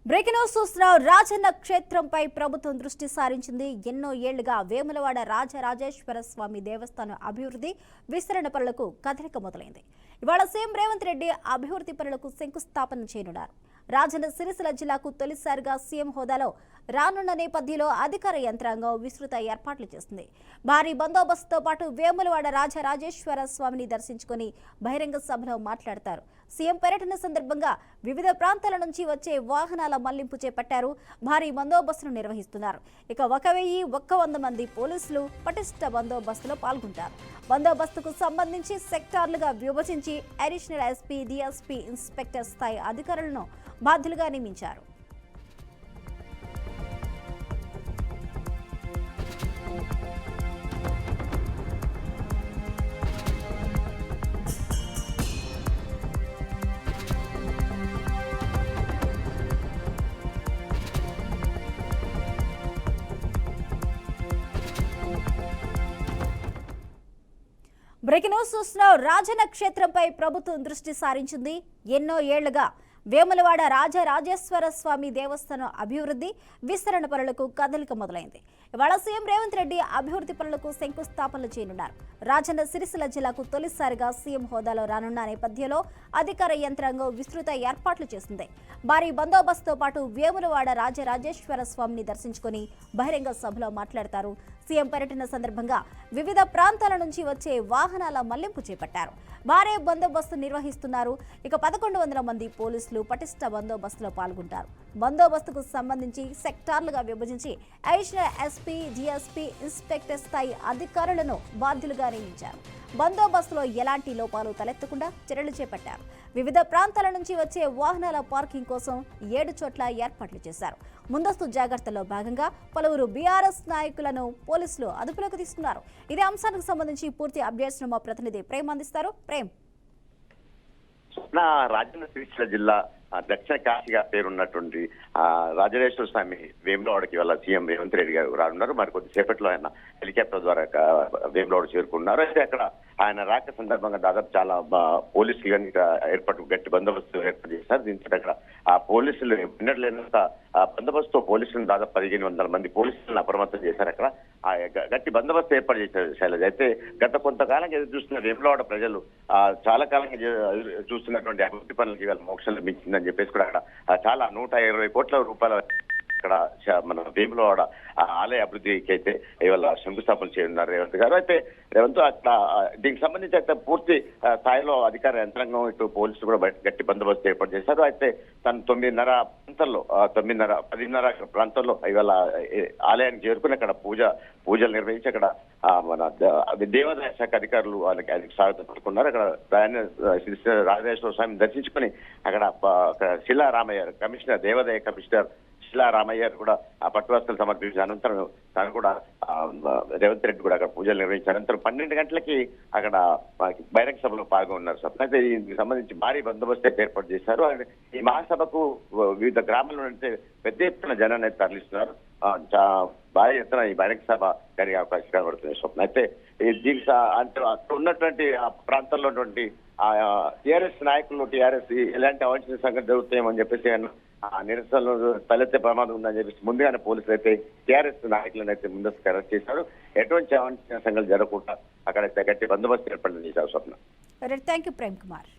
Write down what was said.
Breaking news చూస్తున్నాం. రాజన్న క్షేత్రంపై ప్రభుత్వం దృష్టి సారించింది. ఎన్నో ఏళ్లుగా వేములవాడ రాజరాజేశ్వర స్వామి దేవస్థానం అభివృద్ధి విస్తరణ పనులకు కదలిక మొదలైంది. ఇవాళ సీఎం రేవంత్ రెడ్డి అభివృద్ధి పనులకు శంకుస్థాపన చేయనున్నారు. రాజన్న సిరిసిల్ల జిల్లాకు తొలిసారిగా సీఎం హోదాలో రానున్న నేపథ్యంలో అధికార యంత్రాంగం విస్తృత ఏర్పాట్లు చేస్తుంది. భారీ బందోబస్తుతో పాటు వేములవాడ రాజరాజేశ్వర స్వామిని దర్శించుకుని బహిరంగ సభలో మాట్లాడతారు. సీఎం పర్యటన సందర్భంగా వివిధ ప్రాంతాల నుంచి వచ్చే వాహనాల మళ్లింపు చేపట్టారు. భారీ బందోబస్తును నిర్వహిస్తున్నారు. ఇక 1100 మంది పోలీసులు పటిష్ట బందోబస్తులో పాల్గొంటారు. బందోబస్తుకు సంబంధించి సెక్టార్లుగా విభజించి అడిషనల్ ఎస్పీ, డిఎస్పీ, ఇన్స్పెక్టర్ స్థాయి అధికారులను బాధ్యులుగా నియమించారు. బ్రేకింగ్ న్యూస్ చూస్తున్నాం. రాజన్న క్షేత్రంపై ప్రభుత్వం దృష్టి సారించింది. ఎన్నో ఏళ్లుగా వేములవాడ రాజరాజేశ్వర స్వామి దేవస్థానం అభివృద్ధి విస్తరణ పనులకు కదలిక మొదలైంది. ఇవాళ సీఎం రేవంత్ రెడ్డి అభివృద్ధి పనులకు శంకుస్థాపనలు చేయనున్నారు. రాజన్న సిరిసిల్ల జిల్లాకు తొలిసారిగా సీఎం హోదాలో రానున్న నేపథ్యంలో అధికార యంత్రాంగం విస్తృత ఏర్పాట్లు చేసింది. భారీ బందోబస్తుతో పాటు వేములవాడ రాజరాజేశ్వర స్వామిని దర్శించుకుని బహిరంగ సభలో మాట్లాడతారు. సీఎం పర్యటన సందర్భంగా వివిధ ప్రాంతాల నుంచి వచ్చే వాహనాల మళ్లింపు చేపట్టారు. భారీ బందోబస్తు నిర్వహిస్తున్నారు. ఇక 1100 మంది పోలీసులు పటిష్ట బందోబస్తులో పాల్గొంటారు. బందోబస్తుకు సంబంధించి సెక్టార్లుగా విభజించి అడిషనల్ ఎస్పీ, డిఎస్పీ, ఇన్స్పెక్టర్ స్థాయి అధికారులను బాధ్యులుగా నియమించారు. బందోబస్తులో ఎలాంటి లోపాలు తలెత్తకుండా చర్యలు చేపట్టారు. వివిధ ప్రాంతాల నుంచి వచ్చే వాహనాల పార్కింగ్ కోసం 7 చోట్ల ఏర్పాట్లు చేశారు. ముందస్తు జాగ్రత్తల్లో భాగంగా పలువురు బీఆర్ఎస్ నాయకులను పోలీసులు అదుపులోకి తీసుకున్నారు. ఇదే అంశానికి సంబంధించి పూర్తి అప్డేట్స్ మా ప్రతినిధి ప్రేమ్ అందిస్తారు. ప్రేమ్, రాజన్న సిరిసిల్ల జిల్లా దక్షిణ కాశీగా పేరున్నటువంటి రాజరాజేశ్వర స్వామి వేములవాడకి వాళ్ళ సీఎం రేవంత్ రెడ్డి గారు రానున్నారు. మరి కొద్దిసేపట్లో ఆయన హెలికాప్టర్ ద్వారా వేములవాడ చేరుకున్నారు. అయితే అక్కడ ఆయన రాక సందర్భంగా దాదాపు చాలా పోలీసులు కానీ గట్టి బందోబస్తు ఏర్పాటు చేశారు. దీంతో అక్కడ ఆ పోలీసులు విన్నట్లేనంత బందోబస్తు పోలీసులను దాదాపు 1500 మంది పోలీసులను అప్రమత్తం చేశారు. అక్కడ ఆ గట్టి బందోబస్తు ఏర్పాటు చేశారు శైలజ. అయితే గత కొంతకాలంగా ఎదురు చూస్తున్న వేములవాడ ప్రజలు చాలా కాలంగా చూస్తున్నటువంటి అభివృద్ధి పనులకి ఇవాళ మోక్షం లభించిందని చెప్పేసి కూడా అక్కడ చాలా 120 కోట్ల రూపాయల ఇక్కడ మన వేములవాడ ఆలయ అభివృద్ధికి అయితే ఇవాళ శంకుస్థాపన చేయనున్నారు రేవంత్ గారు. అయితే రేవంత్ అక్కడ దీనికి సంబంధించి అయితే పూర్తి స్థాయిలో అధికార యంత్రాంగం ఇటు పోలీసులు కూడా గట్టి బందోబస్తు ఏర్పాటు చేశారు. అయితే తను 10:30 ప్రాంతంలో ఇవాళ ఆలయానికి చేరుకుని అక్కడ పూజలు నిర్వహించి అక్కడ మన దేవాదాయ శాఖ అధికారులు ఆయనకి స్వాగతం పలుకున్నారు. అక్కడ రాజరాజేశ్వర స్వామిని దర్శించుకుని అక్కడ శిలారామయ్య కమిషనర్, దేవాదాయ కమిషనర్ శిలారామయ్య కూడా ఆ పట్టువస్తులు సమర్పించిన అనంతరం తను కూడా రేవంత్ రెడ్డి కూడా అక్కడ పూజలు నిర్వహించిన అనంతరం 12 గంటలకి అక్కడ బహిరంగ సభలో పాల్గొన్నారు. అయితే దీనికి సంబంధించి భారీ బందోబస్తు ఏర్పాటు చేశారు. ఈ మహాసభకు వివిధ గ్రామాల నుంచి పెద్ద ఎత్తున జనాన్ని తరలిస్తున్నారు. భారీ ఎత్తున ఈ బహిరంగ సభ జరిగే అవకాశం కనబడుతుంది స్వప్న. అయితే దీనికి అక్కడ ఉన్నటువంటి ఆ ప్రాంతంలో ఉన్నటువంటి టీఆర్ఎస్ నాయకులు ఎలాంటి అవాంఛనీయ సంఘటన జరుగుతాయేమని చెప్పేసి నిరసనలు తలెత్తే ప్రమాదం ఉందని చెప్పేసి ముందుగానే పోలీసులు అయితే టీఆర్ఎస్ నాయకులను అయితే ముందస్తు అరెస్ట్ చేశారు. ఎటువంటి అవాంఛనీయ సంఘటనలు జరగకుండా అక్కడైతే గట్టి బందోబస్తు ఏర్పాటు చేశారు స్వప్న. Thank you Prem Kumar.